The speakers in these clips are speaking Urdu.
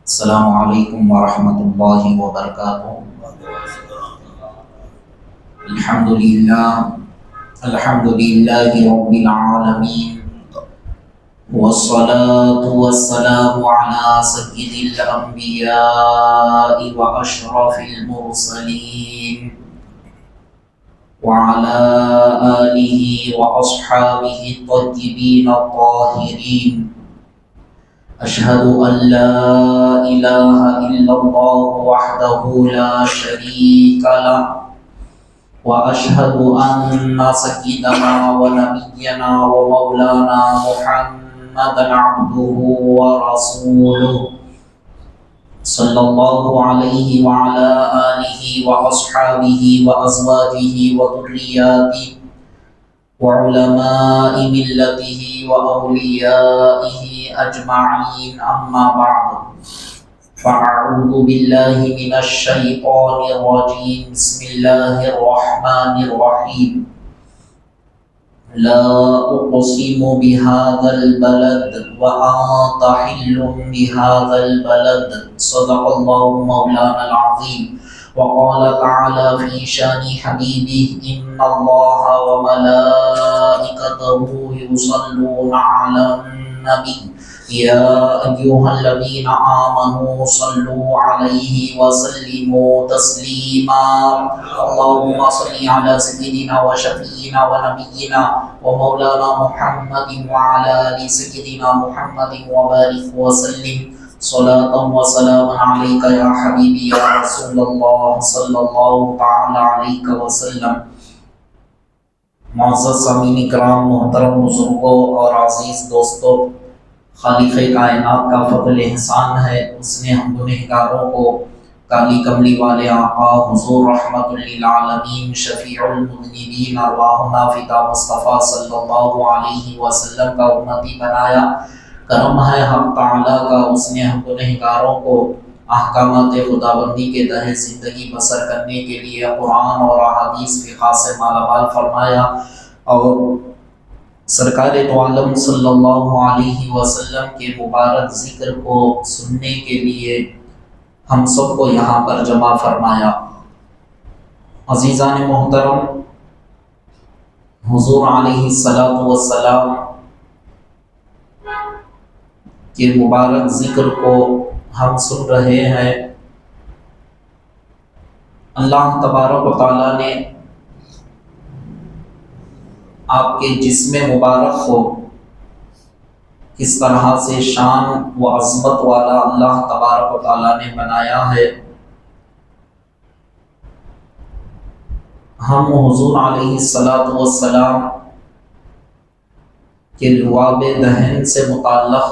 السلام علیکم ورحمۃ اللہ وبرکاتہ۔ الحمد للہ رب العالمین، والصلاة والسلام علی سید الانبیاء واشرف المرسلین وعلى آلہ واصحابہ الطیبین الطاہرین۔ اشہد ان لا الہ الا اللہ وحدہ لا شریک لہ، واشہد ان سیدنا ونبینا ومولانا محمدا عبدہ ورسولہ، صلی اللہ علیہ وعلی آلہ واصحابہ وازواجہ وذریاتہ وعلماء ملتہ واولیائہ اجمعین، اما بعد فاعوذ باللہ من الشیطان الرجیم، بسم اللہ الرحمن الرحیم۔ لا اقسم بهذا البلد وانت حل بهذا البلد، صدق اللہ مولانا العظیم۔ وقال تعالى في شان حبيبه إن الله وملائكته يصلون على النبي يا أيها الذين آمنوا صلوا عليه وسلموا تسليما، اللهم صل على سيدنا وشفيعنا ونبينا ومولانا محمد وعلى آل سيدنا محمد وبارك وسلم صلاة وسلام عليك يا حبيبي يا رسول الله صلى الله تعالى عليك وسلم۔ معزز سامعین کرام، محترم بزرگوں اور عزیز دوستوں، خالق کائنات کا فضل احسان ہے، اس نے ہم گنہگاروں کو کالی کملی والے آقا حضور رحمت للعالمین شفیع المذنبین ارواحنا فدا مصطفیٰ صلی اللہ علیہ وسلم کا امتی بنایا۔ کرم ہے حق تعالیٰ کا، اس نے ہم گنہگاروں کو احکامات خداوندی کے تحت زندگی بسر کرنے کے لیے قرآن اور احادیث فقہ سے مالا مال فرمایا، اور سرکار دو عالم صلی اللہ علیہ وسلم کے مبارک ذکر کو سننے کے لیے ہم سب کو یہاں پر جمع فرمایا۔ عزیزان محترم، حضور علیہ السلام کے مبارک ذکر کو ہم سن رہے ہیں۔ اللہ تبارک و تعالیٰ نے آپ کے جسم مبارک کو کس طرح سے شان و عظمت والا اللہ تبارک و تعالیٰ نے بنایا ہے۔ ہم حضور علیہ السلام کے لعاب دہن سے متعلق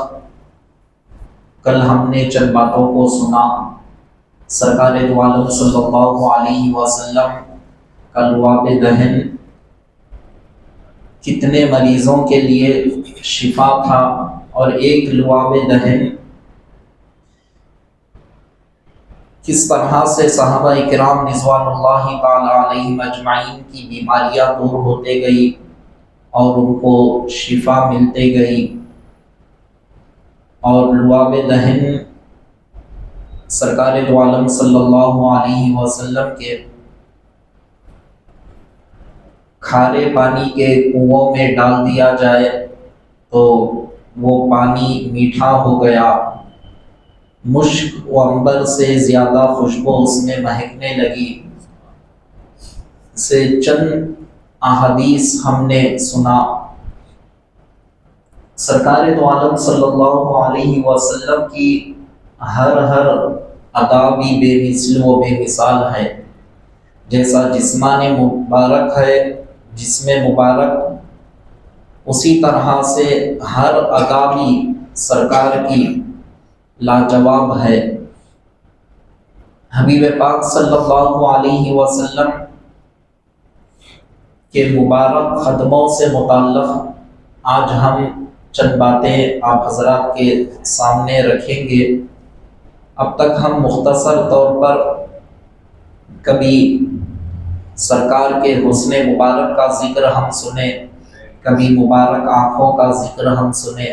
کل ہم نے چند باتوں کو سنا۔ سرکار دو عالم صلی اللہ علیہ وسلم کا لعاب دہن کتنے مریضوں کے لیے شفا تھا، اور ایک لعاب دہن کس طرح سے صحابہ کرام رضوان اللہ تعالی علیہم اجمعین کی بیماریاں دور ہوتے گئی اور ان کو شفا ملتے گئی۔ اور لعاب دہن سرکار دو عالم صلی اللہ علیہ وسلم کے کھارے پانی کے کنووں میں ڈال دیا جائے تو وہ پانی میٹھا ہو گیا، مشک و عنبر سے زیادہ خوشبو اس میں مہکنے لگی۔ سے چند احادیث ہم نے سنا۔ سرکار دو عالم صلی اللہ علیہ وسلم کی ہر ادا بھی بے مثل و بے مثال ہے۔ جیسا جسمان مبارک ہے، جسم مبارک، اسی طرح سے ہر ادا بھی سرکار کی لاجواب ہے۔ حبیب پاک صلی اللہ علیہ وسلم کے مبارک قدموں سے متعلق آج ہم چند باتیں آپ حضرات کے سامنے رکھیں گے۔ اب تک ہم مختصر طور پر کبھی سرکار کے حسن مبارک کا ذکر ہم سنے، کبھی مبارک آنکھوں کا ذکر ہم سنے،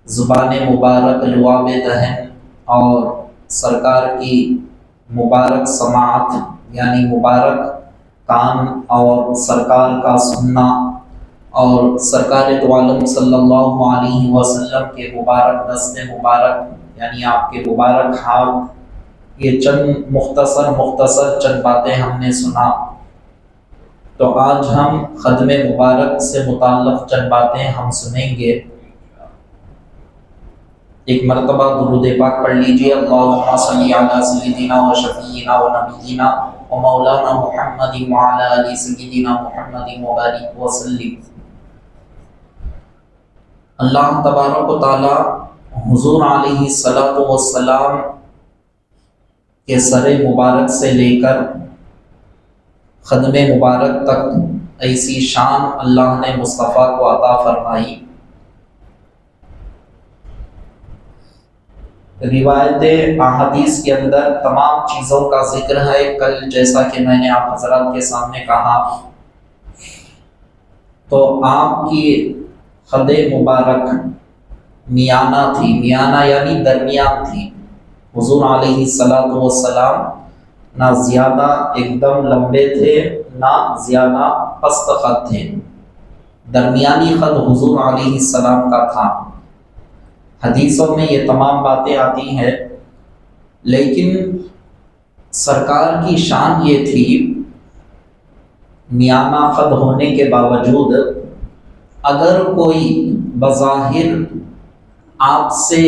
زبان مبارک لعاب دہن، اور سرکار کی مبارک سماعت یعنی مبارک کان اور سرکار کا سننا اور سرکار دو عالم صلی اللہ علیہ وسلم کے مبارک دست مبارک یعنی آپ کے مبارک ہاتھ، یہ چند مختصر چند باتیں ہم نے سنا. تو آج ہم ختم مبارک سے متعلق چند باتیں ہم سنیں گے. ایک مرتبہ درود پاک پڑھ لیجیے. اللہم صلی علی سیدنا و شفیعنا و نبینا و مولانا محمد وعلی آل سیدنا محمد مبارک وسلم. اللہ تبارک و تعالی حضور علیہ الصلوۃ والسلام کے سر مبارک سے لے کر خدم مبارک تک ایسی شان اللہ نے مصطفیٰ کو عطا فرمائی. روایت احادیث کے اندر تمام چیزوں کا ذکر ہے. کل جیسا کہ میں نے آپ حضرات کے سامنے کہا تو آپ کی خد مبارک میانہ تھی. میانہ یعنی درمیان تھی. حضور علیہ الصلوۃ والسلام نہ زیادہ ایک دم لمبے تھے نہ زیادہ پست قد تھے، درمیانی قد حضور علیہ السلام کا تھا. حدیثوں میں یہ تمام باتیں آتی ہیں، لیکن سرکار کی شان یہ تھی میانہ قد ہونے کے باوجود اگر کوئی بظاہر آپ سے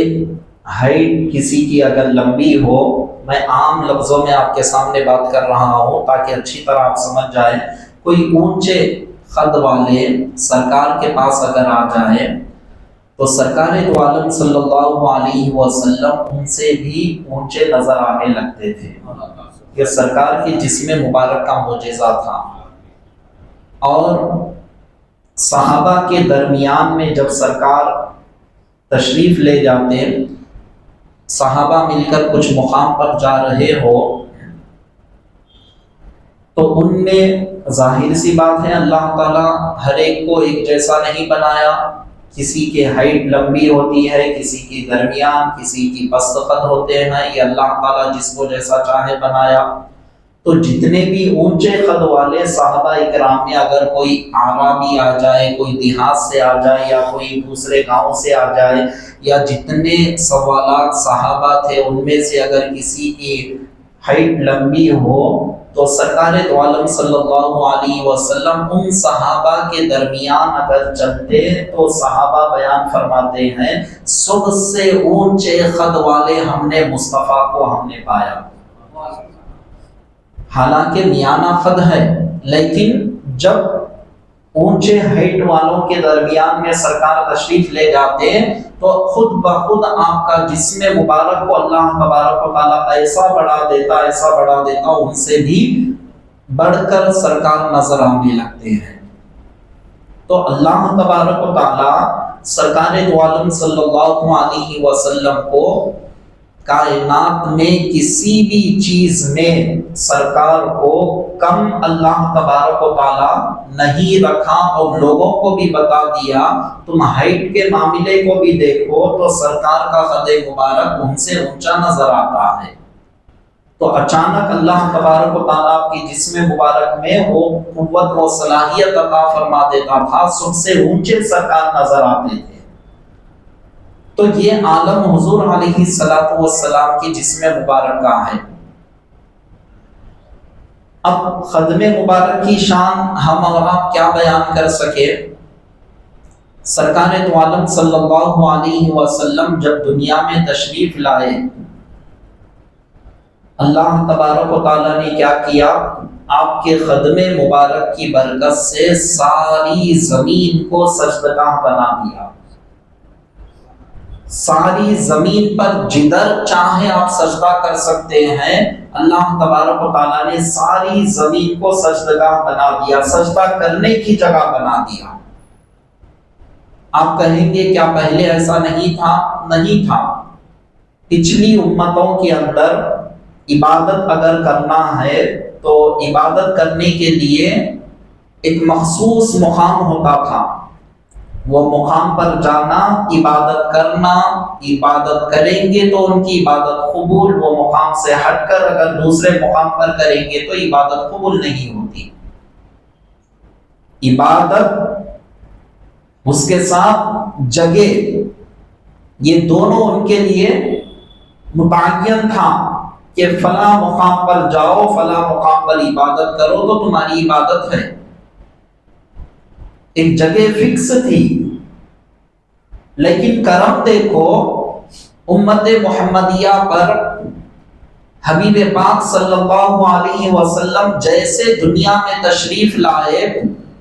ہائٹ کسی کی اگر لمبی ہو، میں عام لفظوں میں آپ کے سامنے بات کر رہا ہوں تاکہ اچھی طرح آپ سمجھ جائیں، کوئی اونچے قد والے سرکار کے پاس اگر آ جائے تو سرکار دو عالم صلی اللہ علیہ وسلم ان سے بھی اونچے نظر آنے لگتے تھے. یہ سرکار کی جسم مبارک کا معجزہ تھا. اور صحابہ کے درمیان میں جب سرکار تشریف لے جاتے، صحابہ مل کر کچھ مقام پر جا رہے ہو تو ان میں ظاہر سی بات ہے اللہ تعالیٰ ہر ایک کو ایک جیسا نہیں بنایا. کسی کی ہائٹ لمبی ہوتی ہے، کسی کی درمیان، کسی کی پست قد ہوتے ہیں. یہ اللہ تعالیٰ جس کو جیسا چاہے بنایا. تو جتنے بھی اونچے قد والے صحابہ اکرام میں اگر کوئی اعرابی آ جائے، کوئی دیہات سے آ جائے یا کوئی دوسرے گاؤں سے آ جائے، یا جتنے سوالات صحابہ تھے ان میں سے اگر کسی کی ہائٹ لمبی ہو تو سرکار دو عالم صلی اللہ علیہ وسلم ان صحابہ کے درمیان اگر چلتے تو صحابہ بیان فرماتے ہیں سب سے اونچے قد والے ہم نے مصطفیٰ کو ہم نے پایا. حالانکہ میانہ قد ہے، لیکن جب اونچے ہائٹ والوں کے درمیان میں سرکار تشریف لے جاتے تو خود بخود آپ کا جسم مبارک کو اللہ تبارک و تعالیٰ ایسا بڑھا دیتا ان سے بھی بڑھ کر سرکار نظر آنے لگتے ہیں. تو اللہ تبارک و تعالیٰ سرکار دو عالم صلی اللہ علیہ وسلم کو کائنات میں کسی بھی چیز میں سرکار کو کم اللہ تبارک و تعالیٰ نہیں رکھا. اور لوگوں کو بھی بتا دیا تم ہائٹ کے معاملے کو بھی دیکھو تو سرکار کا قد مبارک ان سے اونچا نظر آتا ہے. تو اچانک اللہ تبارک و تعالیٰ کی جسم مبارک میں وہ قوت و صلاحیت عطا فرما دیتا تھا، سب سے اونچے سرکار نظر آتے تھے. تو یہ عالم حضور علیہ الصلوۃ والسلام کی جسم مبارک کا ہے. اب خدم مبارک کی شان ہم اور آپ کیا بیان کر سکے. سرکار دو عالم صلی اللہ علیہ وسلم جب دنیا میں تشریف لائے، اللہ تبارک و تعالیٰ نے کیا کیا، آپ کے خدم مبارک کی برکت سے ساری زمین کو سجدگاہ بنا دیا. ساری زمین پر جدھر چاہے آپ سجدہ کر سکتے ہیں. اللہ تبارک و تعالیٰ نے ساری زمین کو سجدگاہ بنا دیا، سجدہ کرنے کی جگہ بنا دیا. آپ کہیں گے کیا پہلے ایسا نہیں تھا؟ نہیں تھا. پچھلی امتوں کے اندر عبادت اگر کرنا ہے تو عبادت کرنے کے لیے ایک مخصوص مقام ہوتا تھا. وہ مقام پر جانا، عبادت کرنا، عبادت کریں گے تو ان کی عبادت قبول، وہ مقام سے ہٹ کر اگر دوسرے مقام پر کریں گے تو عبادت قبول نہیں ہوتی۔ عبادت اس کے ساتھ جگہ، یہ دونوں ان کے لیے متعین تھا کہ فلاں مقام پر جاؤ، فلاں مقام پر عبادت کرو تو تمہاری عبادت ہے۔ ایک جگہ فکس تھی، لیکن کرم دیکھو امت محمدیہ پر حبیب پاک صلی اللہ علیہ وسلم جیسے دنیا میں تشریف لائے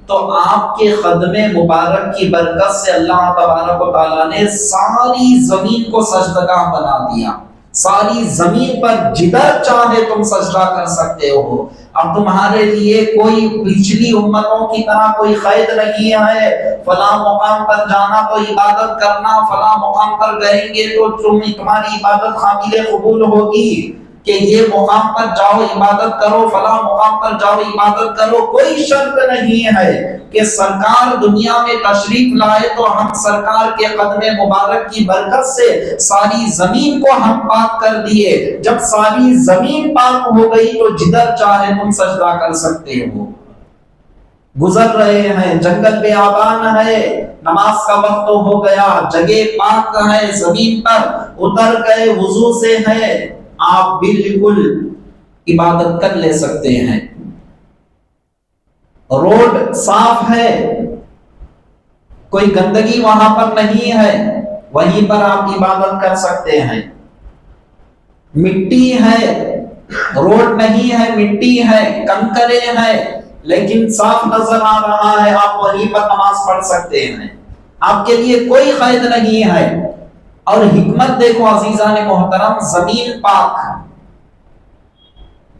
تو آپ کے قدم مبارک کی برکت سے اللہ تبارک و تعالیٰ نے ساری زمین کو سجدگاہ بنا دیا۔ ساری زمین پر جدھر چاہے تم سجدہ کر سکتے ہو۔ اب تمہارے لیے کوئی پچھلی امتوں کی طرح کوئی قید نہیں ہے فلاں مقام پر جانا تو عبادت کرنا، فلاں مقام پر گئیں گے تو تمہاری عبادت قابل قبول ہوگی، کہ یہ مقام پر جاؤ عبادت کرو، فلاں مقام پر جاؤ عبادت کرو۔ کوئی شرط نہیں ہے کہ سرکار دنیا میں تشریف لائے تو ہم سرکار کے قدم مبارک کی برکت سے ساری زمین کو ہم پاک کر دیے۔ جب ساری زمین پاک ہو گئی تو جدھر چاہے تم سجدہ کر سکتے ہو۔ گزر رہے ہیں، جنگل بیابان ہے، نماز کا وقت ہو گیا، جگہ پاک ہے، زمین پر اتر گئے، وضو سے ہے، آپ بالکل عبادت کر لے سکتے ہیں۔ روڈ صاف ہے، کوئی گندگی وہاں پر نہیں ہے، وہیں پر آپ عبادت کر سکتے ہیں۔ مٹی ہے، روڈ نہیں ہے، مٹی ہے، کنکرے ہے، لیکن صاف نظر آ رہا ہے، آپ وہیں پر نماز پڑھ سکتے ہیں۔ آپ کے لیے کوئی قید نہیں ہے۔ اور حکمت دیکھو عزیزان محترم، زمین پاک،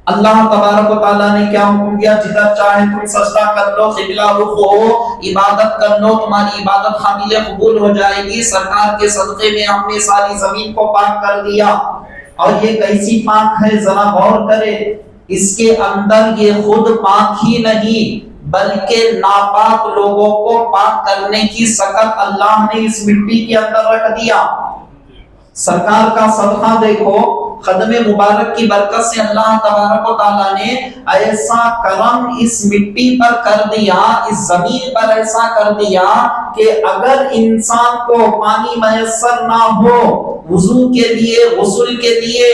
اللہ تبارک و تعالیٰ نے کیا حکم دیا؟ جدھر چاہے تم سجدہ کر لو، قبلہ رخ ہو، عبادت کر لو، تمہاری عبادت قابل قبول ہو جائے گی۔ سرکار کے صدقے میں ہم نے ساری زمین کو پاک کر دیا۔ اور یہ کیسی پاک ہے ذرا غور کرے، اس کے اندر یہ خود پاک ہی نہیں بلکہ ناپاک لوگوں کو پاک کرنے کی سکت اللہ نے اس مٹی کے اندر رکھ دیا۔ سرکار کا صدقہ دیکھو، قدم مبارک کی برکت سے اللہ تبارک و تعالیٰ نے ایسا کرم اس مٹی پر کر دیا، اس زمین پر ایسا کر دیا کہ اگر انسان کو پانی میسر نہ ہو وضو کے لیے، غسل کے لیے،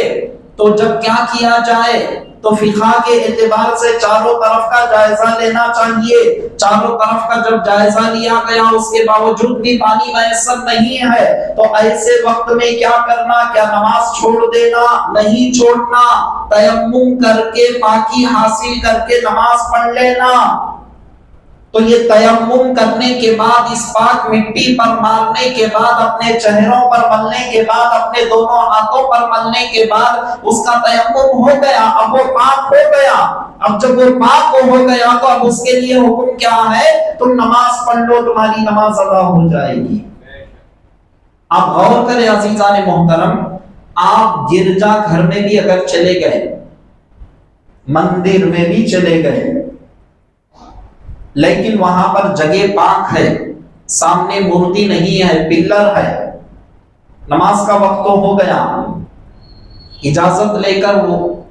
تو جب کیا کیا جائے؟ تو فقہ کے اعتبار سے چاروں طرف کا جائزہ لینا چاہیے۔ چاروں طرف کا جب جائزہ لیا گیا اس کے باوجود بھی پانی میسر نہیں ہے تو ایسے وقت میں کیا کرنا؟ کیا نماز چھوڑ دینا؟ نہیں چھوڑنا، تیمم کر کے پاکی حاصل کر کے نماز پڑھ لینا۔ تو یہ تیمم کرنے کے بعد، اس پاک مٹی پر مارنے کے بعد، اپنے چہروں پر ملنے کے بعد، اپنے دونوں ہاتھوں پر ملنے کے بعد اس کا تیمم ہو گیا، اب وہ پاک ہو گیا۔ اب جب وہ پاک ہو گیا تو اب اس کے لیے حکم کیا ہے؟ تم نماز پڑھ لو، تمہاری نماز ادا ہو جائے گی۔ آپ غور کریں عزیزان محترم، آپ گرجا گھر میں بھی اگر چلے گئے، مندر میں بھی چلے گئے، لیکن وہاں پر جگہ پاک ہے، سامنے مورتی نہیں ہے، پلر ہے، نماز کا وقت تو ہو گیا، اجازت لے کر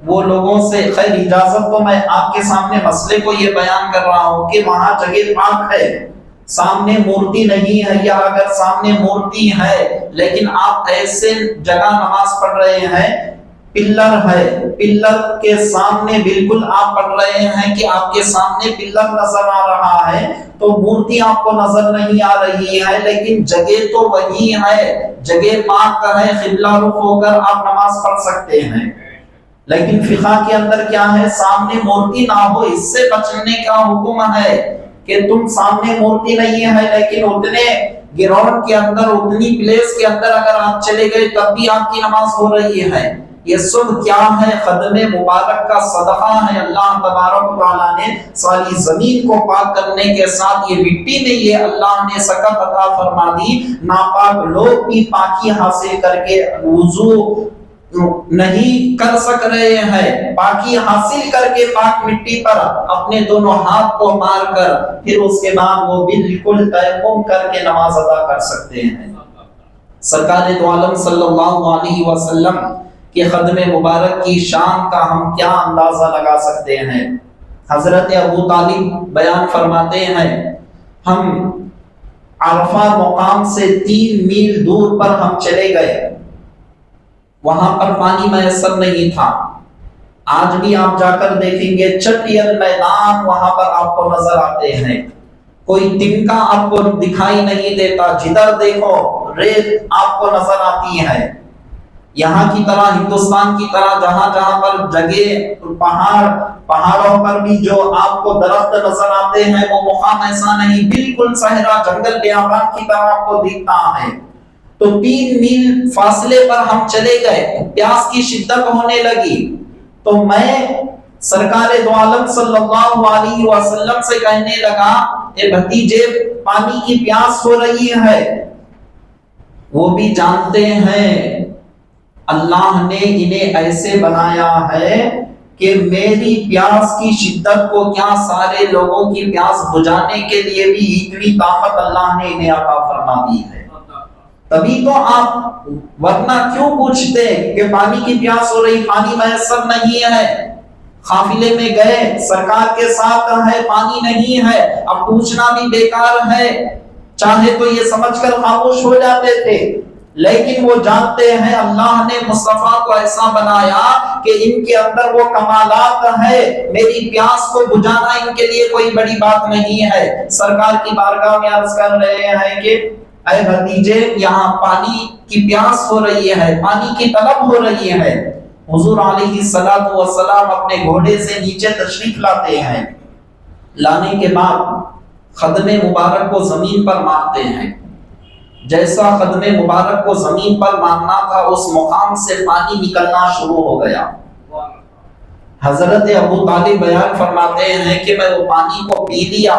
وہ لوگوں سے، خیر اجازت تو میں آپ کے سامنے مسئلے کو یہ بیان کر رہا ہوں کہ وہاں جگہ پاک ہے، سامنے مورتی نہیں ہے، یا اگر سامنے مورتی ہے لیکن آپ ایسے جگہ نماز پڑھ رہے ہیں، پلر ہے، پلر کے سامنے بالکل آپ پڑھ رہے ہیں کہ آپ کے سامنے پلر نظر آ رہا ہے تو مورتی آپ کو نظر نہیں آ رہی ہے، لیکن جگہ تو وہی ہے، جگہ پاک ہے، قبلہ رخ ہو کر آپ نماز پڑھ سکتے ہیں۔ لیکن فقہ کے اندر کیا ہے؟ سامنے مورتی نہ ہو، اس سے بچنے کا حکم ہے کہ تم سامنے مورتی نہیں ہے لیکن اتنے گراؤنڈ کے اندر، اتنی پلیس کے اندر اگر آپ چلے گئے تب بھی آپ کی نماز ہو رہی ہے۔ یہ سب کیا ہے؟ قدم مبارک کا صدقہ ہے۔ اللہ تبارک و تعالیٰ نے ساری زمین کو پاک کرنے کے ساتھ یہ مٹی میں یہ اللہ نے سکت عطا فرما دی، ناپاک لوگ بھی پاکی حاصل کر کے وضو نہیں کر سک رہے ہیں، پاکی حاصل کر کے پاک مٹی پر اپنے دونوں ہاتھ کو مار کر پھر اس کے بعد وہ بالکل تیمم کر کے نماز ادا کر سکتے ہیں۔ سرکار دو عالم صلی اللہ علیہ وسلم کے قدم مبارک کی شان کا ہم کیا اندازہ لگا سکتے ہیں؟ حضرت ابو طالب بیان فرماتے ہیں ہم عرفہ مقام سے 3 میل دور پر ہم چلے گئے، وہاں پر پانی میسر نہیں تھا۔ آج بھی آپ جا کر دیکھیں گے چٹیل میدان وہاں پر آپ کو نظر آتے ہیں، کوئی تنکا آپ کو دکھائی نہیں دیتا، جدھر دیکھو ریت آپ کو نظر آتی ہے۔ یہاں کی طرح ہندوستان کی طرح جہاں جہاں پر جگہ پہاڑوں پر بھی جو آپ کو درخت نظر آتے ہیں وہ مقام ایسا نہیں، بالکل صحرا جنگل بیابان کی طرح آپ کو دکھتا ہے۔ تو 3 میل فاصلے پر ہم چلے گئے، پیاس کی شدت ہونے لگی، تو میں سرکار دو عالم صلی اللہ علیہ وسلم سے کہنے لگا اے بھتیجے پانی کی پیاس ہو رہی ہے۔ وہ بھی جانتے ہیں اللہ نے انہیں ایسے بنایا ہے کہ میری پیاس کی شدت کو کیا سارے لوگوں کی پیاس بجھانے کے لیے بھی اتنی طاقت اللہ نے انہیں عطا فرما دی ہے۔ تبھی تو آپ ورنہ کیوں پوچھتے کہ پانی کی پیاس ہو رہی، پانی میسر نہیں ہے، قافلے میں گئے سرکار کے ساتھ ہے پانی نہیں ہے، اب پوچھنا بھی بیکار ہے، چاہے تو یہ سمجھ کر خاموش ہو جاتے تھے، لیکن وہ جانتے ہیں اللہ نے مصطفیٰ کو ایسا بنایا کہ ان کے اندر وہ کمالات ہے، میری پیاس کو بجھانا ان کے لیے کوئی بڑی بات نہیں ہے۔ سرکار کی بارگاہ میں عرض کر رہے ہیں کہ اے بھتیجے یہاں پانی کی پیاس ہو رہی ہے، پانی کی طلب ہو رہی ہے۔ حضور علیہ السلام اپنے گھوڑے سے نیچے تشریف لاتے ہیں، لانے کے بعد خدم مبارک کو زمین پر مارتے ہیں، جیسا خدم مبارک کو زمین پر مارنا تھا اس مقام سے پانی نکلنا شروع ہو گیا۔ حضرت ابو طالب بیان فرماتے ہیں کہ میں وہ پانی کو پی لیا،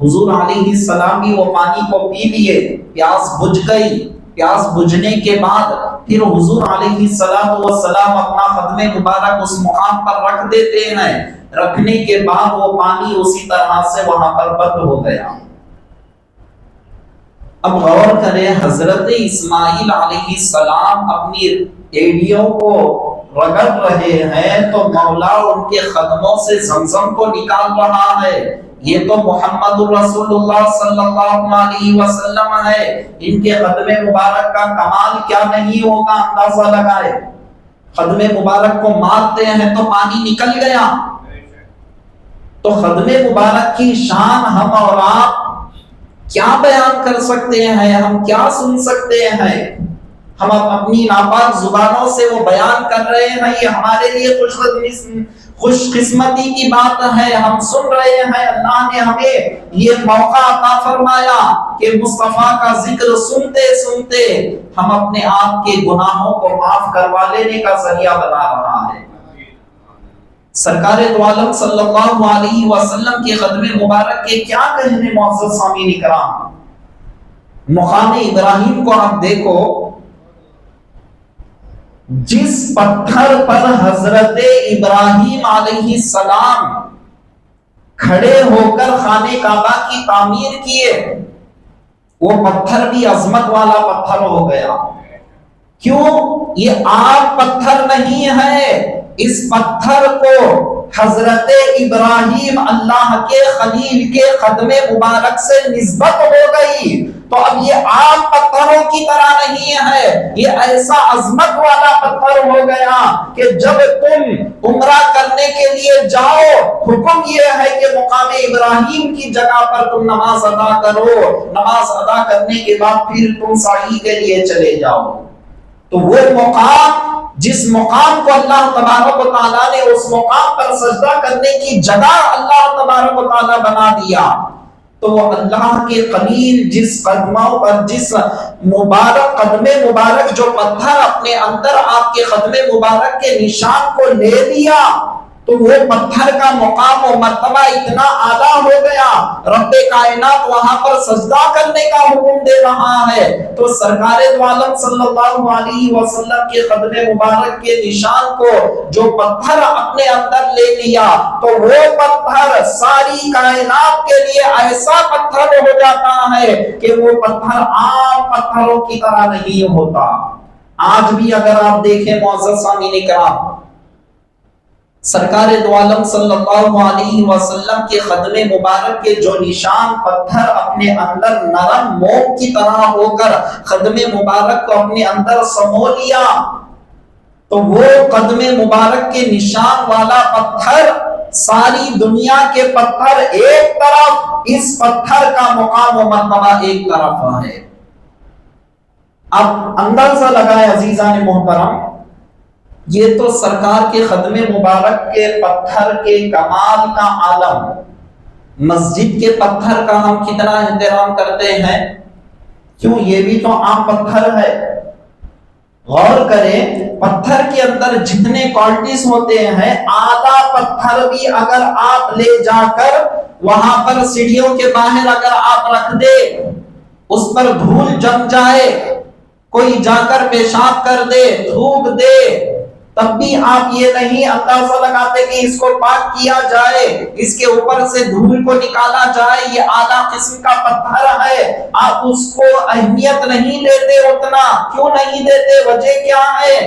حضور علیہ السلام بھی وہ پانی کو پی لیے، پیاس بجھ گئی۔ پیاس بجھنے کے بعد پھر حضور علیہ السلام اپنا خدم مبارک اس مقام پر رکھ دیتے ہیں، رکھنے کے بعد وہ پانی اسی طرح سے وہاں پر بند ہو گیا۔ اب غور کریں، حضرت اسماعیل علیہ السلام اپنی ایڑیوں کو رگڑ رہے ہیں تو مولا ان کے قدموں سے زمزم کو نکال رہا ہے۔ یہ تو محمد رسول اللہ صلی اللہ علیہ وسلم ہے، ان کے قدم مبارک کا کمال کیا نہیں ہوگا، اندازہ لگائے۔ قدم مبارک کو مارتے ہیں تو پانی نکل گیا، تو قدم مبارک کی شان ہم اور آپ کیا بیان کر سکتے ہیں، ہم کیا سن سکتے ہیں؟ ہم اپنی ناپاک زبانوں سے وہ بیان کر رہے ہیں، یہ ہمارے لیے خوش قسمتی کی بات ہے، ہم سن رہے ہیں۔ اللہ نے ہمیں یہ موقع عطا فرمایا کہ مصطفیٰ کا ذکر سنتے سنتے ہم اپنے آپ کے گناہوں کو معاف کروا لینے کا ذریعہ بنا رہا ہے۔ سرکار دو عالم صلی اللہ علیہ وسلم کے قدم مبارک کے کیا کہنے معزز سامعین کرام۔ مقام ابراہیم کو آپ دیکھو، جس پتھر پر حضرت ابراہیم علیہ السلام کھڑے ہو کر خانہ کعبہ کی تعمیر کیے، وہ پتھر بھی عظمت والا پتھر ہو گیا۔ کیوں؟ یہ عام پتھر نہیں ہے، اس پتھر کو حضرت ابراہیم اللہ کے خلیل کے قدم مبارک سے نسبت ہو گئی، تو اب یہ عام پتھروں کی طرح نہیں ہے، یہ ایسا عظمت والا پتھر ہو گیا کہ جب تم عمرہ کرنے کے لیے جاؤ، حکم یہ ہے کہ مقام ابراہیم کی جگہ پر تم نماز ادا کرو، نماز ادا کرنے کے بعد پھر تم سعی کے لیے چلے جاؤ۔ تو وہ مقام، جس مقام کو اللہ تبارک و تعالیٰ نے اس مقام پر سجدہ کرنے کی جگہ اللہ تبارک و تعالیٰ بنا دیا، تو وہ اللہ کے قلیل جس قدموں پر، جس مبارک قدم مبارک جو پتھر اپنے اندر آپ کے قدم مبارک کے نشان کو لے لیا، تو وہ پتھر کا مقام و مرتبہ اتنا اعلیٰ ہو گیا، رب کائنات وہاں پر سجدہ کرنے کا حکم دے رہا ہے۔ تو سرکار دو عالم صلی اللہ علیہ وسلم کے قدم مبارک کے نشان کو جو پتھر اپنے اندر لے لیا تو وہ پتھر ساری کائنات کے لیے ایسا پتھر ہو جاتا ہے کہ وہ پتھر عام پتھروں کی طرح نہیں ہوتا۔ آج بھی اگر آپ دیکھیں معزز سامعین کرام، سرکار دو عالم صلی اللہ علیہ وسلم کے قدم مبارک کے جو نشان پتھر اپنے اندر نرم موم کی طرح ہو کر قدم مبارک کو اپنے اندر سمو لیا، تو وہ قدم مبارک کے نشان والا پتھر ساری دنیا کے پتھر ایک طرف، اس پتھر کا مقام و مرتبہ ایک طرف ہے۔ اب اندازہ لگائے عزیزان محترم، یہ تو سرکار کے قدم مبارک کے پتھر کے کمال کا عالم، مسجد کے پتھر کا ہم کتنا احترام کرتے ہیں، کیوں یہ بھی تو عام پتھر ہے۔ غور کریں، پتھر کے اندر جتنے کوالٹیز ہوتے ہیں، آدھا پتھر بھی اگر آپ لے جا کر وہاں پر سیڑھیوں کے باہر اگر آپ رکھ دے، اس پر دھول جم جائے، کوئی جا کر پیشاب کر دے، تھوک دے، تب بھی آپ یہ نہیں اندازہ لگاتے کہ اس کو پاک کیا جائے، اس کے اوپر سے دھول کو نکالا جائے، یہ اعلیٰ قسم کا پتھر ہے، آپ اس کو اہمیت نہیں دیتے اتنا۔ کیوں نہیں دیتے؟ وجہ کیا ہے؟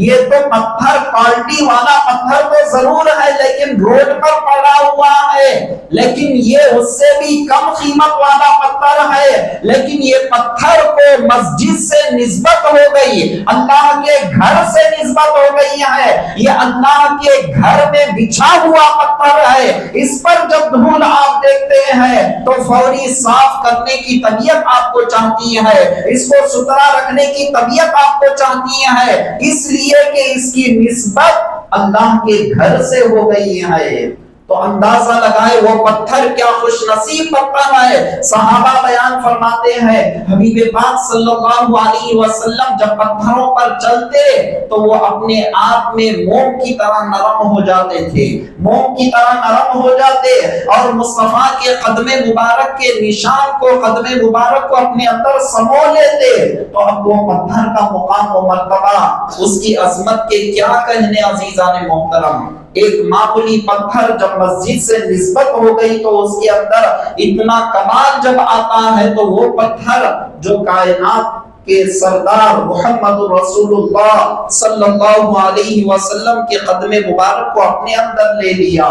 یہ تو پتھر کوالٹی والا پتھر تو ضرور ہے، لیکن روڈ پر پڑا ہوا ہے، لیکن یہ اس سے بھی کم قیمت والا پتھر ہے، لیکن یہ پتھر کو مسجد سے نسبت ہو گئی، اللہ کے گھر سے نسبت ہو گئی ہے، یہ اللہ کے گھر میں بچھا ہوا پتھر ہے، اس پر جب دھول آپ دیکھتے ہیں تو فوری صاف کرنے کی طبیعت آپ کو چاہتی ہے، اس کو ستھرا رکھنے کی طبیعت آپ کو چاہتی ہے، اس لیے کہ اس کی نسبت اللہ کے گھر سے ہو گئی ہے۔ تو اندازہ لگائے وہ پتھر کیا خوش نصیب پتھر ہے۔ صحابہ بیان فرماتے ہیں، حبیب پاک صلی اللہ علیہ وسلم جب پتھروں پر چلتے تو وہ اپنے آپ میں موم کی طرح نرم ہو جاتے تھے، موم کی طرح نرم ہو جاتے، اور مصطفیٰ کے قدم مبارک کے نشان کو، قدم مبارک کو اپنے اندر سمو لیتے، تو اب وہ پتھر کا مقام و مرتبہ، اس کی عظمت کے کیا کہنے عزیزان محترم۔ ایک معمولی پتھر جب مسجد سے نسبت ہو گئی تو اس کے اندر اتنا کمال جب آتا ہے، تو وہ پتھر جو کائنات کے سردار محمد رسول اللہ صلی اللہ علیہ وسلم کے قدم مبارک کو اپنے اندر لے لیا،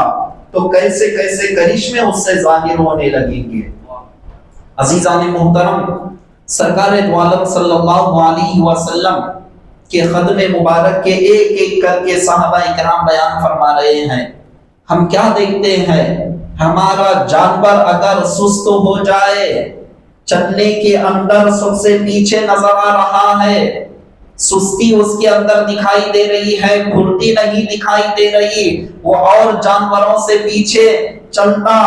تو کیسے کیسے کرشمے اس سے ظاہر ہونے لگیں گے۔ عزیزان محترم، سرکار دو عالم صلی اللہ علیہ وسلم کے قدم مبارک کے ایک ایک کر کے صحابہ اکرام بیان فرما رہے ہیں۔ ہم کیا دیکھتے ہیں؟ ہمارا جانور اگر سست ہو جائے، چلنے کے اندر سب سے پیچھے نظر آ رہا ہے، سستی اس کے اندر دکھائی دے رہی ہے، پھرتی نہیں دکھائی دے رہی، وہ اور جانوروں سے پیچھے چلتا،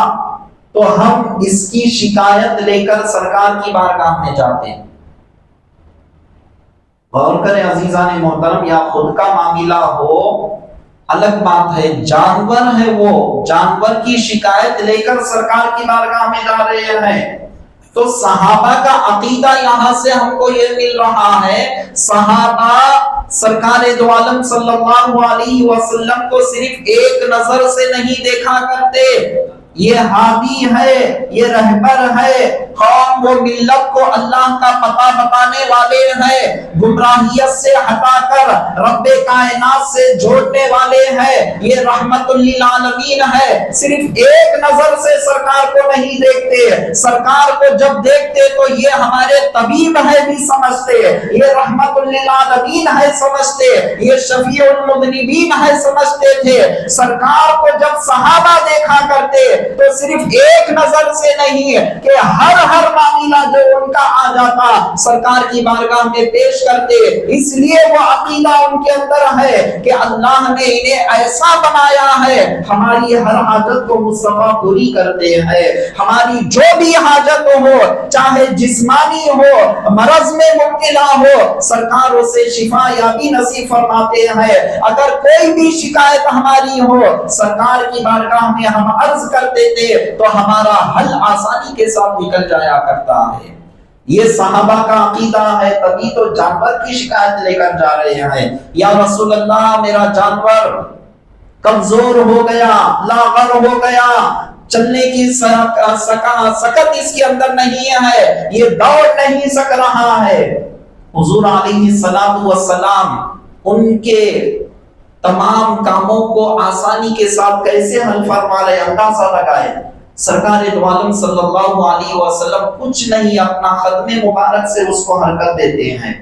تو ہم اس کی شکایت لے کر سرکار کی بارگاہ میں جاتے ہیں۔ غور کریں عزیزان محترم، یا خود کا معاملہ ہو الگ بات ہے، جانور ہے، وہ جانور کی شکایت لے کر سرکار کی بارگاہ میں جا رہے ہیں۔ تو صحابہ کا عقیدہ یہاں سے ہم کو یہ مل رہا ہے، صحابہ سرکار دو عالم صلی اللہ علیہ وسلم کو صرف ایک نظر سے نہیں دیکھا کرتے، یہ ہادی ہے، یہ رہبر ہے، قوم و ملت کو اللہ کا پتہ بتانے والے ہیں، گمراہیت سے ہٹا کر رب کائنات سے جوڑنے والے ہیں، یہ رحمت للعالمین ہے۔ صرف ایک نظر سے سرکار کو نہیں دیکھتے، سرکار کو جب دیکھتے تو یہ ہمارے طبیب ہے بھی سمجھتے، یہ رحمت للعالمین ہے سمجھتے، یہ شفیع المذنبین ہے سمجھتے تھے۔ سرکار کو جب صحابہ دیکھا کرتے تو صرف ایک نظر سے نہیں کہ ہر معاملہ جو ان کا آ جاتا سرکار کی بارگاہ میں پیش کرتے. اس لیے وہ عقیدہ ان کے اندر ہے کہ اللہ نے انہیں ایسا بنایا ہے ہماری ہر حاجت کو مصطفیٰ پوری کرتے ہیں. ہماری جو بھی حاجت ہو چاہے جسمانی ہو مرض میں مبتلا ہو سرکار اسے شفا یابی نصیب فرماتے ہیں. اگر کوئی بھی شکایت ہماری ہو سرکار کی بارگاہ میں ہم عرض کرتے تھے تو ہمارا حل آسانی کے ساتھ نکل جایا کرتا ہے. یہ صحابہ کا عقیدہ ہے. تبھی تو جانور کی شکایت لے کر جا رہے ہیں. یا رسول اللہ میرا جانور کمزور ہو گیا لاغر ہو گیا چلنے کی سکت اس کے اندر نہیں ہے یہ دوڑ نہیں سک رہا ہے. حضور علیہ الصلوۃ والسلام ان کے تمام کاموں کو آسانی کے ساتھ کیسے حل فرما رہے اندازہ لگائے. سرکار دو عالم صلی اللہ علیہ وسلم کچھ نہیں اپنا ختم مبارک سے اس کو حرکت دیتے ہیں.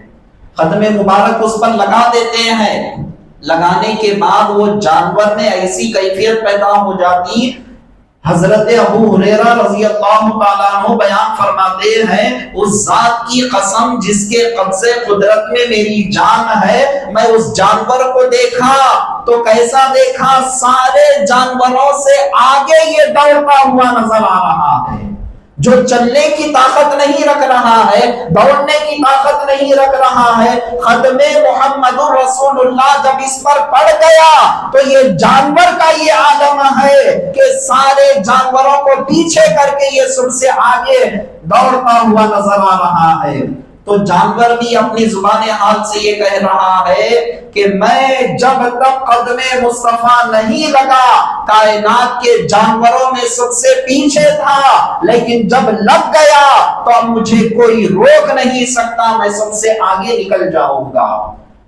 ختم مبارک اس پر لگا دیتے ہیں. لگانے کے بعد وہ جانور میں ایسی کیفیت پیدا ہو جاتی. حضرت ابو ہریرہ رضی اللہ تعالیٰ عنہ بیان فرماتے ہیں اس ذات کی قسم جس کے قبضے قدرت میں میری جان ہے میں اس جانور کو دیکھا تو کیسا دیکھا سارے جانوروں سے آگے یہ دوڑتا ہوا نظر آ رہا ہے. جو چلنے کی طاقت نہیں رکھ رہا ہے دوڑنے کی طاقت نہیں رکھ رہا ہے ختم محمد رسول اللہ جب اس پر پڑ گیا تو یہ جانور کا یہ عالم ہے کہ سارے جانوروں کو پیچھے کر کے یہ سب سے آگے دوڑتا ہوا نظر آ رہا ہے. تو جانور بھی اپنی زبان حال سے یہ کہہ رہا ہے کہ میں جب تک قدم مصطفیٰ نہیں لگا کائنات کے جانوروں میں سب سے پیچھے تھا لیکن جب لگ گیا تو اب مجھے کوئی روک نہیں سکتا میں سب سے آگے نکل جاؤں گا.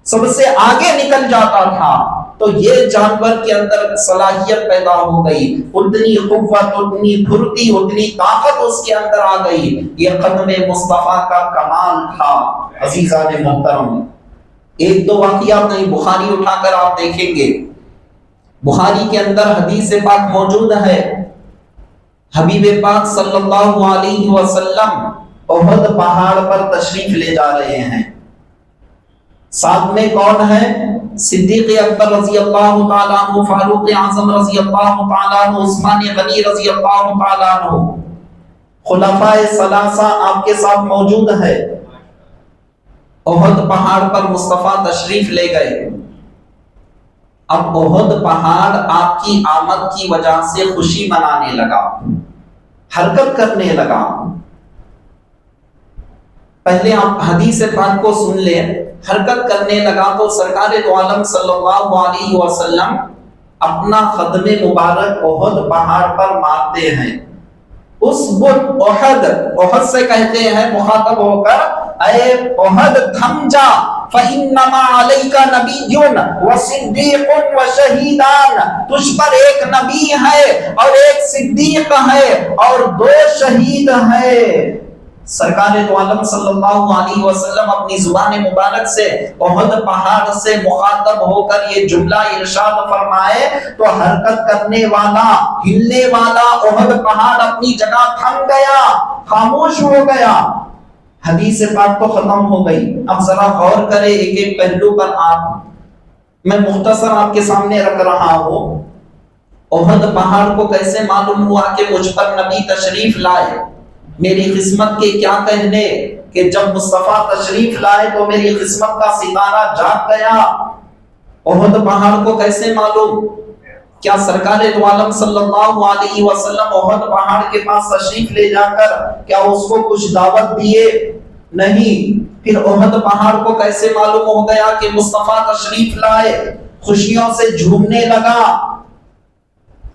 سب سے آگے نکل جاتا تھا. تو یہ جانور کے اندر صلاحیت پیدا ہو گئی. اتنی قوت اتنی پھرتی اتنی طاقت اس کے اندر آ گئی. یہ قدم مصطفیٰ کا کمال تھا. عزیزان محترم ایک دو واقعات نہیں بخاری اٹھا کر آپ دیکھیں گے. بخاری کے اندر حدیث پاک موجود ہے. حبیب پاک صلی اللہ علیہ وسلم احد پہاڑ پر تشریف لے جا رہے ہیں. ساتھ میں کون ہے؟ صدیق اکبر رضی اللہ تعالیٰ عنہ فاروق اعظم رضی اللہ تعالیٰ عنہ عثمان غنی رضی اللہ تعالیٰ عنہ خلفائے ثلاثہ آپ کے ساتھ موجود ہے. احد پہاڑ پر مصطفیٰ تشریف لے گئے. اب احد پہاڑ آپ کی آمد کی وجہ سے خوشی منانے لگا حرکت کرنے لگا. پہلے آپ حدیث پاک کو سن لیں. حرکت کرنے لگا تو سرکار دو عالم صلی اللہ علیہ وسلم اپنا قدم مبارک احد پہاڑ پر مارتے ہیں. اس بت احد سے کہتے ہیں مخاطب ہو کر اے احد تھم جا فَإِنَّمَا عَلَيْكَ نَبِيٌّ وَصِدِّيقٌ وَشَهِيدَانِ تجھ پر ایک نبی ہے اور ایک صدیق ہے اور دو شہید ہے. سرکار دو عالم صلی اللہ علیہ وسلم اپنی زبان مبارک سے احد پہاڑ سے مخاطب ہو کر یہ جملہ ارشاد فرمائے تو حرکت کرنے والا ہلنے والا احد پہاڑ اپنی جگہ تھم گیا خاموش ہو گیا. حدیث پاک تو ختم ہو گئی. اب ذرا غور کرے ایک ایک پہلو پر. میں مختصر آپ کے سامنے رکھ رہا ہوں. احد پہاڑ کو کیسے معلوم ہوا کہ مجھ پر نبی تشریف لائے؟ میری قسمت کے کیا کہنے کہ جب مصطفیٰ تشریف لائے تو میری قسمت کا ستارہ جاگ گیا. احد پہاڑ کو کیسے معلوم؟ کیا سرکار دو عالم صلی اللہ علیہ وسلم احد پہاڑ کے پاس تشریف لے جا کر کیا اس کو کچھ دعوت دیے؟ نہیں. پھر احد پہاڑ کو کیسے معلوم ہو گیا کہ مصطفیٰ تشریف لائے؟ خوشیوں سے جھومنے لگا.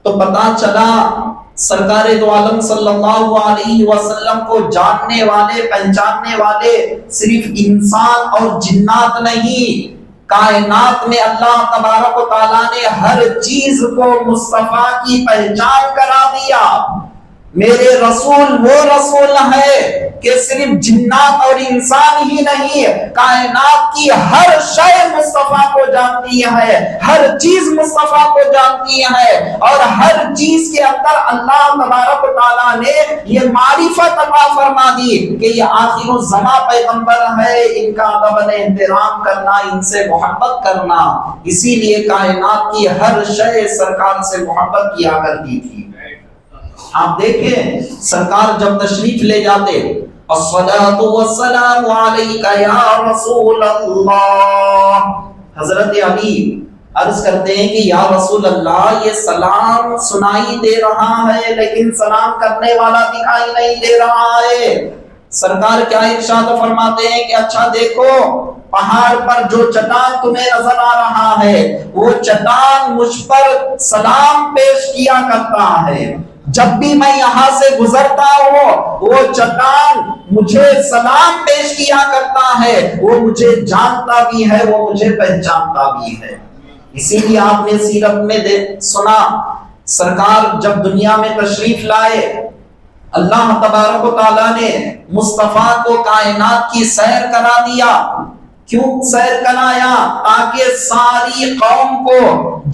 تو پتا چلا سرکار دو عالم صلی اللہ علیہ وسلم کو جاننے والے پہچاننے والے صرف انسان اور جنات نہیں کائنات میں اللہ تبارک و تعالیٰ نے ہر چیز کو مصطفیٰ کی پہچان کرا دیا. میرے رسول وہ رسول ہے کہ صرف جنات اور انسان ہی نہیں، کائنات کی ہر شے مصطفیٰ کو جانتی ہے، ہر چیز مصطفیٰ کو جانتی ہے، اور ہر چیز کے اندر اللہ تبارک و تعالیٰ نے یہ معرفت عطا فرما دی کہ یہ آخر الزماں پیغمبر ہے، ان کا ادب احترام کرنا، ان سے محبت کرنا، اسی لیے کائنات کی ہر شے سرکار سے محبت کیا کرتی تھی۔ آپ دیکھیں سرکار جب تشریف لے جاتے، الصلاۃ والسلام علیک یا رسول اللہ، حضرت علی عرض کرتے ہیں کہ یا رسول اللہ یہ سلام سنائی دے رہا ہے لیکن سلام کرنے والا دکھائی نہیں دے رہا ہے۔ سرکار کیا ارشاد فرماتے ہیں کہ اچھا دیکھو پہاڑ پر جو چٹان تمہیں نظر آ رہا ہے وہ چٹان مجھ پر سلام پیش کیا کرتا ہے، جب بھی میں یہاں سے گزرتا ہوں وہ چٹان مجھے سلام پیش کیا کرتا ہے، وہ مجھے جانتا بھی ہے، وہ مجھے پہچانتا بھی ہے۔ اسی لیے آپ نے سیرت میں سنا سرکار جب دنیا میں تشریف لائے اللہ تبارک و تعالیٰ نے مصطفیٰ کو کائنات کی سیر کرا دیا۔ کیوں سیر کرایا؟ تاکہ ساری قوم کو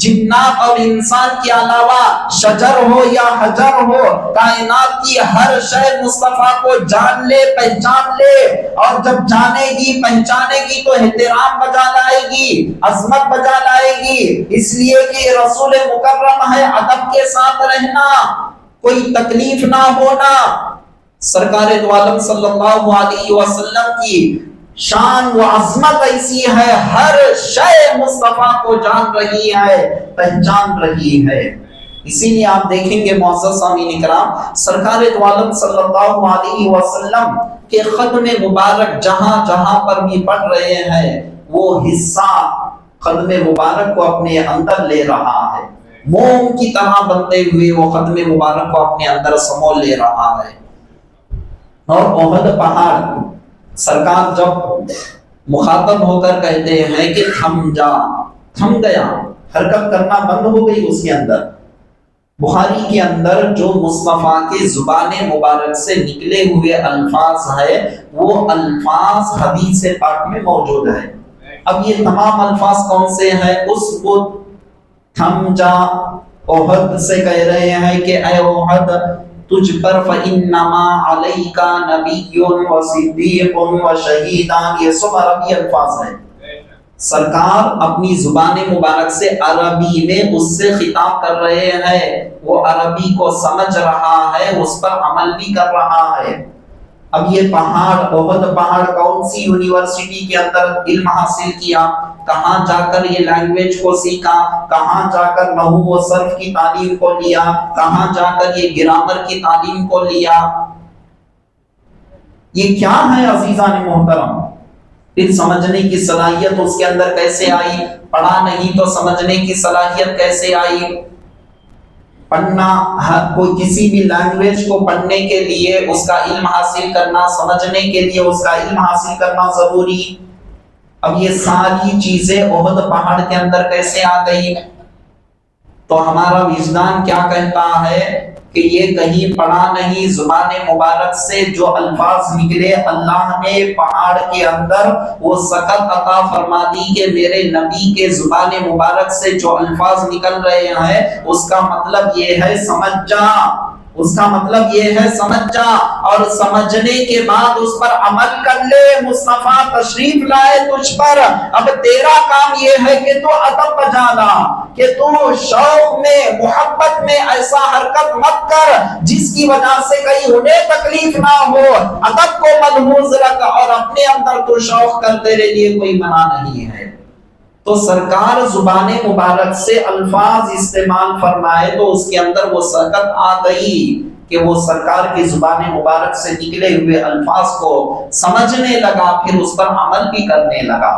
جنات اور انسان کے علاوہ شجر ہو یا حجر ہو کائنات کی ہر شے مصطفیٰ کو جان لے، پہچان لے، اور جب جانے گی پہچانے گی تو احترام بجا لائے گی، عظمت بجا لائے گی، اس لیے کہ رسول مکرم ہے، ادب کے ساتھ رہنا، کوئی تکلیف نہ ہونا۔ سرکار دو عالم صلی اللہ علیہ وسلم کی شان و عظمت ایسی ہے، ہر شے مصطفیٰ کو جان رہی ہے، پہچان رہی ہے۔ اسی لیے آپ دیکھیں گے معزز سامعین اکرام، سرکار دو عالم صلی اللہ علیہ وسلم کے ختم مبارک جہاں جہاں پر بھی پڑھ رہے ہیں وہ حصہ ختم مبارک کو اپنے اندر لے رہا ہے، موم کی طرح بنتے ہوئے وہ ختم مبارک کو اپنے اندر سمو لے رہا ہے۔ اور احد پہاڑ سرکار جب مخاطب ہو کر کہتے ہیں کہ تھم جا، تھم گیا، حرکت کرنا بند ہو گئی اس کے اندر۔ بخاری کے اندر جو مصطفیٰ کے زبان مبارک سے نکلے ہوئے الفاظ ہے وہ الفاظ حدیث پاک میں موجود ہے۔ اب یہ تمام الفاظ کون سے ہیں؟ اس کو تھم جا احد سے کہہ رہے ہیں کہ اے احد تجھ پر فَإِنَّمَا عَلَيْكَ نَبِيٌّ وَصِدِّيقٌ وَشَهِيدٌ، یہ سب عربی الفاظ ہیں۔ سرکار اپنی زبان مبارک سے عربی میں اس سے خطاب کر رہے ہیں، وہ عربی کو سمجھ رہا ہے، اس پر عمل بھی کر رہا ہے۔ اب یہ پہاڑ احد پہاڑ کون سی یونیورسٹی کے اندر علم حاصل کیا، کہاں جا کر یہ لینگویج کو سیکھا، کہاں جا کر نحو و صرف کی تعلیم کو لیا، کہاں جا کر یہ گرامر کی تعلیم کو لیا، یہ کیا ہے عزیزان محترم؟ پھر سمجھنے کی صلاحیت اس کے اندر کیسے آئی؟ پڑھا نہیں تو سمجھنے کی صلاحیت کیسے آئی؟ پڑھنا، کوئی کسی بھی لینگویج کو پڑھنے کے لیے اس کا علم حاصل کرنا، سمجھنے کے لیے اس کا علم حاصل کرنا ضروری۔ اب یہ ساری چیزیں احد پہاڑ کے اندر کیسے آ گئی؟ تو ہمارا وجدان کیا کہتا ہے کہ یہ کہیں پڑھا نہیں، زبان مبارک سے جو الفاظ نکلے اللہ نے پہاڑ کے اندر وہ سکت عطا فرما دی کہ میرے نبی کے زبان مبارک سے جو الفاظ نکل رہے ہیں اس کا مطلب یہ ہے سمجھ جا، اس کا مطلب یہ ہے سمجھ جا، اور سمجھنے کے بعد اس پر عمل کر لے۔ مصطفیٰ تشریف لائے تجھ پر، اب تیرا کام یہ ہے کہ تو ادب بجا لا، کہ تو شوق میں محبت میں ایسا حرکت مت کر جس کی وجہ سے کہیں انہیں تکلیف نہ ہو، ادب کو ملحوظ رکھ اور اپنے اندر تو شوق کر، تیرے لیے کوئی منع نہیں ہے۔ تو سرکار زبان مبارک سے الفاظ استعمال فرمائے تو اس کے اندر وہ سکت آ گئی کہ وہ سرکار کی زبان مبارک سے نکلے ہوئے الفاظ کو سمجھنے لگا، پھر اس پر عمل بھی کرنے لگا۔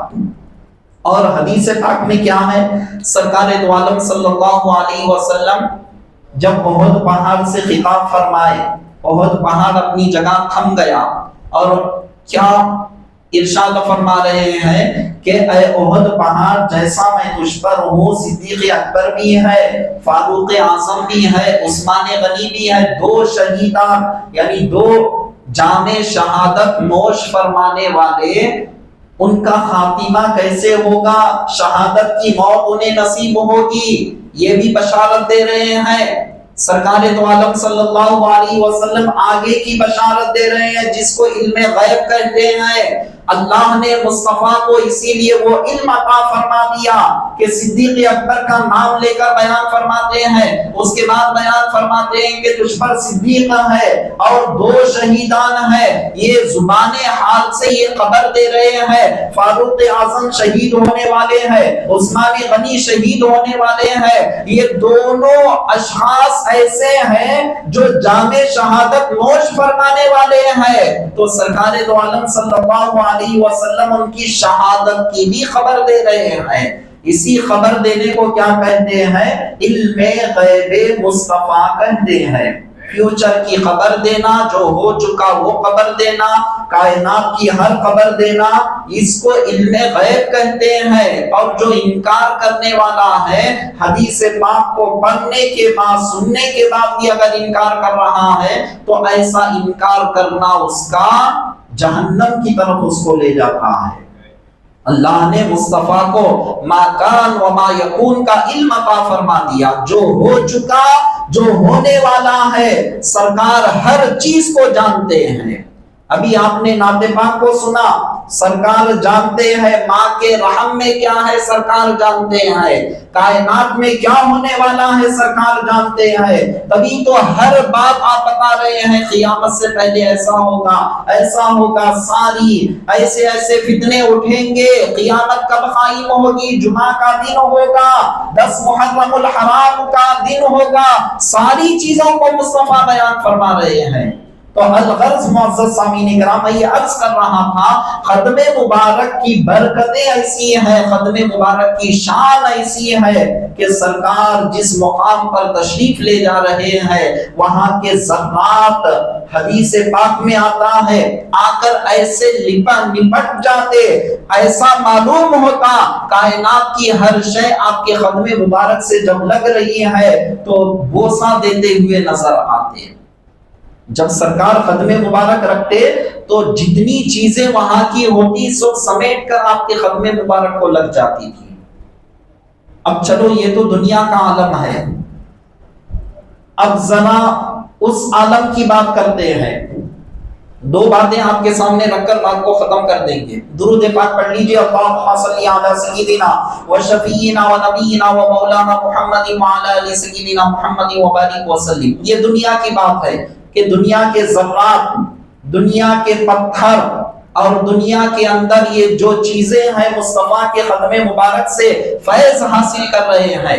اور حدیث پاک میں کیا ہے؟ سرکار دو عالم صلی اللہ علیہ وسلم جب احد پہاڑ سے خطاب فرمائے، احد پہاڑ اپنی جگہ تھم گیا، اور کیا ارشاد فرما رہے ہیں کہ اے احد پہاڑ جیسا میں تجھ پر ہوں، صدیق اکبر بھی ہے، فاروق اعظم بھی ہے، عثمان غنی بھی ہے، دو شہیدان یعنی دو جام شہادت نوش فرمانے والے ان کا خاتمہ کیسے ہوگا، شہادت کی موت انہیں نصیب ہوگی، یہ بھی بشارت دے رہے ہیں۔ سرکار دو عالم صلی اللہ علیہ وسلم آگے کی بشارت دے رہے ہیں جس کو علم غیب کہتے ہیں۔ اللہ نے مصطفیٰ کو اسی لیے وہ علم عطا فرما دیا کہ صدیق اکبر کا نام لے کر بیان فرماتے ہیں، اس کے بعد بیان فرماتے ہیں کہ تجھ پر صدیق ہے اور 2 شہیدان ہیں۔ یہ زبان حال سے یہ خبر دے رہے ہیں فاروق اعظم شہید ہونے والے ہیں، عثمان غنی شہید ہونے والے ہیں۔ یہ دونوں اشخاص ایسے ہیں جو جام شہادت نوش فرمانے والے ہیں، تو سرکار دو عالم صلی اللہ علیہ وسلم ان کی شہادت کی بھی خبر دے رہے ہیں۔ اسی خبر دینے کو کیا کہتے ہیں؟ علم غیب مصطفیٰ کہتے ہیں۔ فیوچر کی خبر دینا، جو ہو چکا وہ خبر دینا، کائنات کی ہر خبر دینا، اس کو علم غیب کہتے ہیں۔ اور جو انکار کرنے والا ہے حدیث پاک کو پڑھنے کے بعد، سننے کے بعد بھی اگر انکار کر رہا ہے تو ایسا انکار کرنا اس کا جہنم کی طرف اس کو لے جاتا ہے۔ اللہ نے مصطفیٰ کو ما کان و ما یکون کا علم عطا فرما دیا، جو ہو چکا، جو ہونے والا ہے، سرکار ہر چیز کو جانتے ہیں۔ ابھی آپ نے نعت پاک کو سنا، سرکار جانتے ہیں ماں کے رحم میں کیا ہے، سرکار جانتے ہیں کائنات میں کیا ہونے والا ہے، سرکار جانتے ہیں۔ تبھی تو ہر بات آپ بتا رہے ہیں قیامت سے پہلے ایسا ہوگا، ایسا ہوگا، ساری ایسے ایسے فتنے اٹھیں گے، قیامت کب قائم ہوگی، جمعہ کا دن ہوگا، 10 محرم الحرام کا دن ہوگا، ساری چیزوں کو مصطفیٰ بیان فرما رہے ہیں۔ تو الغرض معزز سامعین کرام، یہ عرض کر رہا تھا ختم مبارک کی برکتیں ایسی ہیں، ختم مبارک کی شان ایسی ہے کہ سرکار جس مقام پر تشریف لے جا رہے ہیں وہاں کے ذرات، حدیث پاک میں آتا ہے، آ کر ایسے نپٹ جاتے، ایسا معلوم ہوتا کائنات کی ہر شے آپ کے ختم مبارک سے جب لگ رہی ہے تو بوسہ دیتے ہوئے نظر آتے۔ جب سرکار قدم مبارک رکھتے تو جتنی چیزیں وہاں کی ہوتی سب سمیٹ کر آپ کے قدم مبارک کو لگ جاتی تھی۔ اب چلو یہ تو دنیا کا عالم ہے، اب ذرا اس عالم کی بات کرتے ہیں۔ 2 باتیں آپ کے سامنے رکھ کر بات کو ختم کر دیں گے۔ درود پاک پڑھ لیجئے، اللہم صلی علی سیدنا و شفیعنا و نبینا و مولانا محمد وعلی آل سیدنا محمد و بارک وسلم۔ یہ دنیا کی بات ہے کہ دنیا کے ذرات، دنیا کے پتھر اور دنیا کے اندر یہ جو چیزیں ہیں مصطفیٰ کے قدم مبارک سے فیض حاصل کر رہے ہیں۔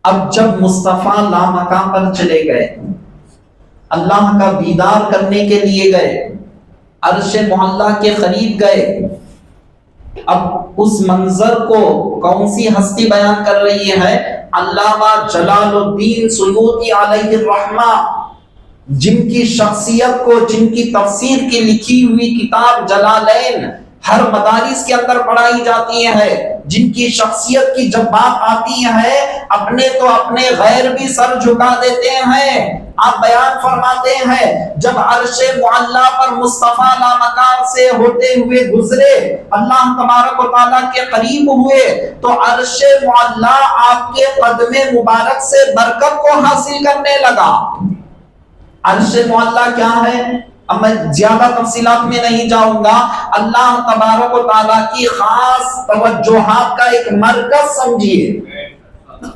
اب جب مصطفیٰ لامکان پر چلے گئے، اللہ کا دیدار کرنے کے لیے گئے، عرش معلیٰ کے قریب گئے، اب اس منظر کو کون سی ہستی بیان کر رہی ہے؟ علامہ جلال الدین سیوطی علیہ الرحمہ، جن کی شخصیت کو، جن کی تفسیر کی لکھی ہوئی کتاب جلالین ہر مدارس کے اندر پڑھائی جاتی ہے، جن کی شخصیت کی جب بات آتی ہے اپنے تو اپنے غیر بھی سر جھکا دیتے ہیں۔ آپ بیان فرماتے ہیں جب عرش معلیٰ پر مصطفیٰ لامکان سے ہوتے ہوئے گزرے، اللہ تبارک و تعالیٰ کے قریب ہوئے تو عرش معلیٰ آپ کے قدم مبارک سے برکت کو حاصل کرنے لگا۔ عرش معلیٰ کیا ہے؟ اب میں زیادہ تفصیلات میں نہیں جاؤں گا، اللہ تبارک و تعالیٰ کی خاص توجہات کا ایک مرکز سمجھیے۔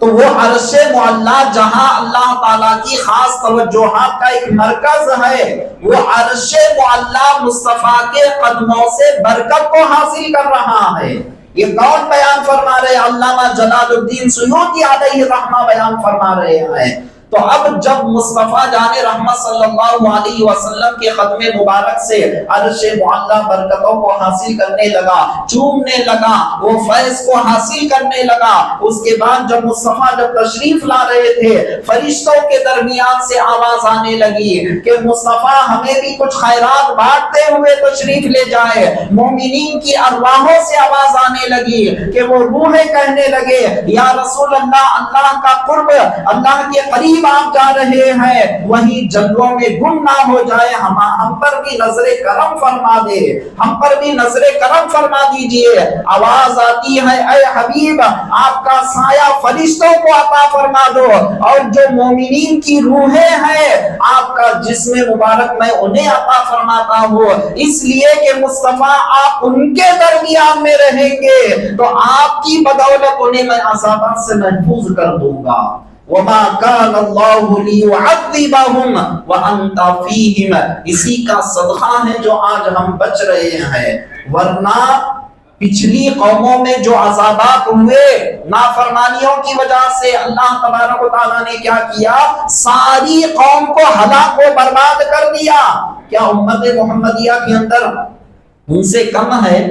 تو وہ عرش معلیٰ جہاں اللہ تعالیٰ کی خاص توجہات کا ایک مرکز ہے، وہ عرش معلیٰ مصطفیٰ کے قدموں سے برکت کو حاصل کر رہا ہے۔ یہ کون بیان فرما رہے؟ علامہ جلال الدین سیوطی علیہ الرحمہ بیان فرما رہے ہیں۔ تو اب جب مصطفیٰ جان رحمت صلی اللہ علیہ وسلم کے قدم مبارک سے عرش معلیٰ برکتوں کو حاصل کرنے لگا، چومنے لگا، وہ فیض کو حاصل کرنے لگا، اس کے بعد جب مصطفیٰ جب تشریف لا رہے تھے فرشتوں کے درمیان سے آواز آنے لگی کہ مصطفیٰ ہمیں بھی کچھ خیرات بانٹتے ہوئے تشریف لے جائے۔ مومنین کی ارواحوں سے آواز آنے لگی کہ وہ روحیں کہنے لگے یا رسول اللہ، اللہ کا قرب، اللہ کے قریب قریب آپ جا رہے ہیں وہیں جنگلوں میں گم نہ ہو جائے، ہم پر بھی نظر کرم فرما دے، ہم پر بھی نظر کرم فرما دیجئے۔ آواز آتی ہے اے حبیب آپ کا سایہ فرشتوں کو عطا فرما دو، اور جو مومنین کی روحیں ہیں آپ کا جسم مبارک میں انہیں عطا فرماتا ہوں، اس لیے کہ مصطفیٰ آپ ان کے درمیان میں رہیں گے تو آپ کی بدولت انہیں میں عذابات سے محفوظ کر دوں گا۔ وَمَا كَانَ اللَّهُ لِيُعَذِّبَهُمْ وَأَنْتَ فِيهِمْ، اسی کا صدقہ ہے جو آج ہم بچ رہے ہیں، ورنہ پچھلی قوموں میں جو عذابات ہوئے نافرمانیوں کی وجہ سے اللہ تبارک و تعالیٰ نے کیا کیا، ساری قوم کو ہلاک و برباد کر دیا۔ کیا امت محمدیہ کے اندر ان سے کم ہے؟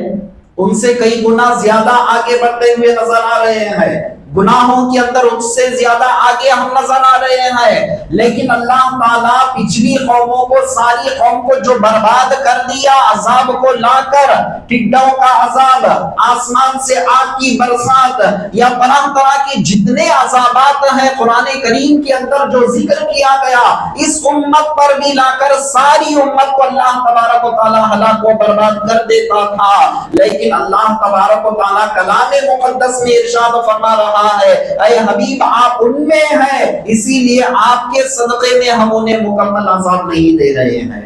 ان سے کئی گنا زیادہ آگے بڑھتے ہوئے نظر آ رہے ہیں، گناہوں کے اندر اس سے زیادہ آگے ہم نظر آ رہے ہیں، لیکن اللہ تعالیٰ پچھلی قوموں کو، ساری قوم کو جو برباد کر دیا عذاب کو لا کر، ٹڈوں کا عذاب، آسمان سے آگ کی برسات، یا طرح طرح کے جتنے عذابات ہیں قرآن کریم کے اندر جو ذکر کیا گیا، اس امت پر بھی لا کر ساری امت کو اللہ تبارک و تعالیٰ ہلاک و برباد کر دیتا تھا، لیکن اللہ تبارک و تعالیٰ کلام مقدس میں ارشاد فرما رہا ہے اے حبیب آپ ان میں ہیں، اسی لیے آپ کے صدقے میں ہم انہیں مکمل عذاب نہیں دے رہے ہیں،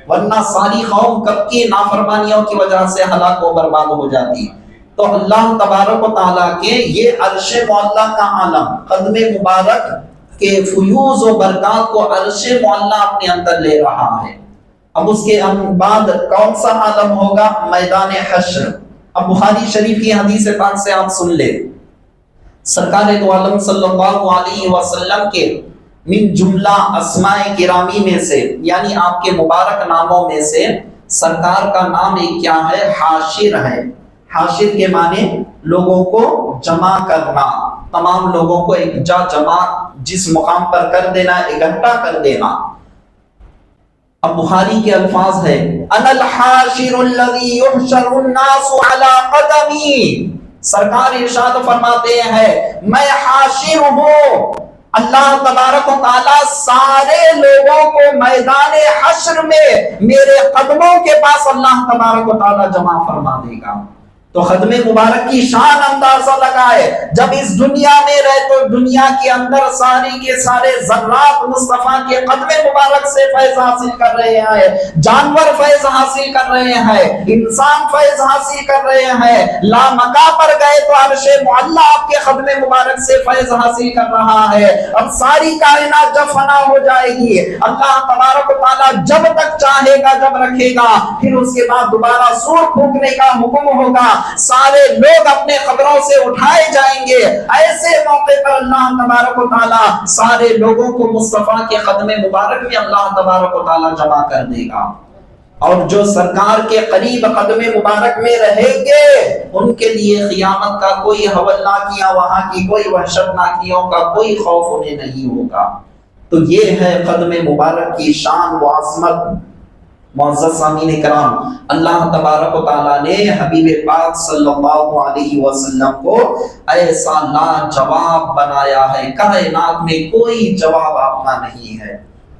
ورنہ ساری قوم کب کی نافرمانیوں کی وجہ سے ہلاک و برباد ہو جاتی۔ تو اللہ تبارک و تعالیٰ کے یہ عرش معلیٰ کا عالم، قدم مبارک کے فیوز و برکات کو عرش معلیٰ اپنے اندر لے رہا ہے۔ اب اس کے بعد کون سا عالم ہوگا؟ میدان حشر۔ اب بخاری شریف کی حدیث پاک سے آپ سن لیں، سرکار دو عالم صلی اللہ علیہ وسلم کے من جملہ اسماء گرامی میں سے، یعنی آپ کے مبارک ناموں میں سے سرکار کا نام ایک کیا ہے؟ حاشر ہے۔ حاشر کے معنی لوگوں کو جمع کرنا، تمام لوگوں کو ایک جا جمع جس مقام پر کر دینا، اکٹھا کر دینا۔ اب بخاری کے الفاظ ہے انا الحاشر الذی یحشر الناس علی قدمی، سرکار ارشاد فرماتے ہیں میں حاشر ہوں، اللہ تبارک و تعالیٰ سارے لوگوں کو میدان حشر میں میرے قدموں کے پاس اللہ تبارک و تعالیٰ جمع فرما دے گا۔ تو قدم مبارک کی شان اندازہ لگائے، جب اس دنیا میں رہے تو دنیا کے اندر ساری کے سارے ذرات مصطفیٰ کے قدم مبارک سے فیض حاصل کر رہے ہیں، جانور فیض حاصل کر رہے ہیں، انسان فیض حاصل کر رہے ہیں، لامکہ پر گئے تو عرش معلیٰ آپ کے قدم مبارک سے فیض حاصل کر رہا ہے۔ اب ساری کائنات جب فنا ہو جائے گی، اللہ تبارک و تعالیٰ جب تک چاہے گا جب رکھے گا، پھر اس کے بعد دوبارہ سور پھونکنے کا حکم ہوگا، سارے لوگ اپنے قبروں سے اٹھائے جائیں گے، ایسے موقع پر اللہ تبارک و تعالیٰ سارے لوگوں کو مصطفیٰ کے قدم مبارک میں اللہ تبارک و تعالیٰ جمع کر دے گا، اور جو سرکار کے قریب قدم مبارک میں رہیں گے ان کے لیے قیامت کا کوئی ہولناکیاں، وہاں کی کوئی وحشتناکیوں کا کوئی خوف انہیں نہیں ہوگا۔ تو یہ ہے قدم مبارک کی شان و عظمت۔ معزز سامعین کرام، اللہ تبارک و تعالیٰ نے حبیب پاک صلی اللہ علیہ وسلم کو ایسا لاجواب بنایا ہے، کائنات میں کوئی جواب آپنا نہیں ہے۔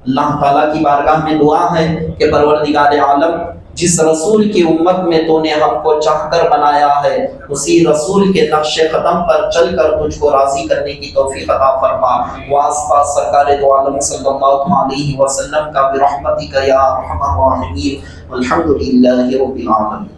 اللہ تعالیٰ کی بارگاہ میں دعا ہے کہ پروردگار عالم جس رسول کی امت میں تو نے ہم کو چاہ کر بنایا ہے، اسی رسول کے نقش قدم پر چل کر تجھ کو راضی کرنے کی توفیق عطا فرما۔ واسطہ سرکار دو عالم صلی اللہ علیہ وسلم کا برحمتک یا ارحم الراحمین، والحمد للہ رب العالمین۔